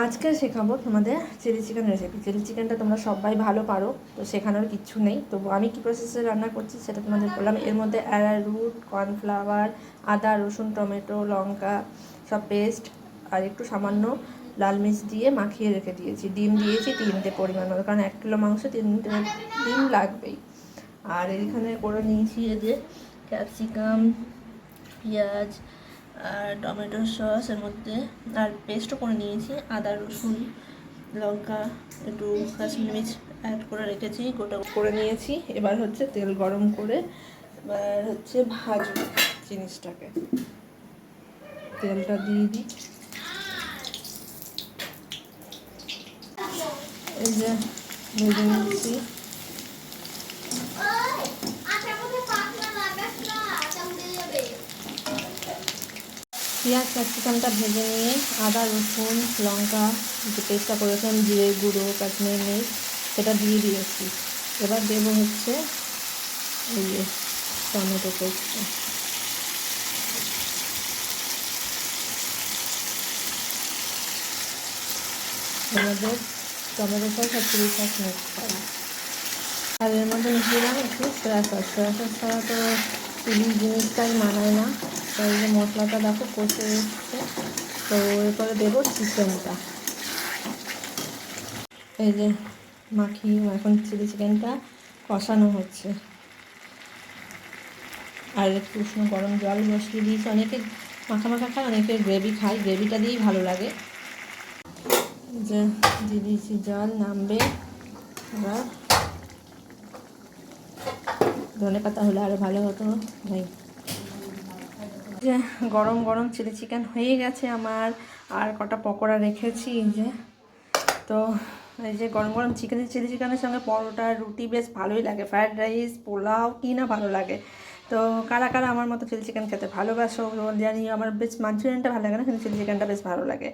আজকে শেখাবো তোমাদের চিলি চিকেন রেসিপি। চিলি চিকেনটা তোমরা সবাই ভালো পারো, তো শেখানোর কিচ্ছু নেই। তবু আমি কী প্রসেসে রান্না করছি সেটা তোমাদের বললাম। এর মধ্যে অ্যারারুট, কর্নফ্লাওয়ার, আদা, রসুন, টমেটো, লঙ্কা সব পেস্ট আর একটু সামান্য লাল মির্চ দিয়ে মাখিয়ে রেখে দিয়েছি। ডিম দিয়েছি 3টে পরিমাণ মতো, কারণ 1 কিলো মাংস 3টে ডিম লাগবেই। আর এইখানে করে নিয়েছি এই যে ক্যাপসিকাম, পেঁয়াজ আর টমেটো সস এর মধ্যে, আর পেস্টও করে নিয়েছি আদা, রসুন, লঙ্কা, একটু কাশ্মীরি মির্চ অ্যাড করে রেখেছি, গোটা করে নিয়েছি। এবার হচ্ছে তেল গরম করে এবার হচ্ছে ভাজবো জিনিসটাকে। তেলটা দিয়ে দিই। এই যে ভেজে নিচ্ছি। পেঁয়াজ ক্যাপসিকামটা ভেজে নিয়ে আদা, রসুন, লঙ্কা যে পেস্টটা করেছিলাম, জিরে গুঁড়ো, কাশ্মীরি মির্চ, সেটা দিয়ে দিয়েছি। এবার দেবো হচ্ছে এই যে টমেটো পেস্টটা। আমাদের টমেটো সস আর চিলি সস মিক্স করা, আর এর মধ্যে মিশিয়ে দিলাম একটু সয়া সস। সয়া সস ছাড়া তো চিলি জিনিসটাই মানায় না। তো এই যে মশলাটা দেখো কষে এসছে, তো এরপরে দেবো চিকেনটা। এই যে মাখিয়ে এখন চিলি চিকেনটা কষানো হচ্ছে। আর একটু উষ্ণ গরম জল বসিয়ে দিয়েছি। অনেকে মাখা মাখা খায়, অনেকে গ্রেভি খায়, গ্রেভিটা দিয়েই ভালো লাগে। যে দিয়ে দিয়েছি জল, নামবে। এবার ধনে পাতা হলে আরও ভালো হতো। নেই, যে গরম গরম চিলি চিকেন হয়ে গেছে আমার। আর কটা পকোড়া রেখেছি যে। তো এই যে গরম গরম চিলি চিকেনের সঙ্গে পরোটা, রুটি বেশ ভালোই লাগে। ফ্রায়েড রাইস, পোলাও কি না ভালো লাগে। তো কারা কারা আমার মতো চিলি চিকেন খেতে ভালোবাসো জানি। আমার বেশ মাঞ্চুরিয়ানটা ভালো লাগে না, কিন্তু চিলি চিকেনটা বেশ ভালো লাগে।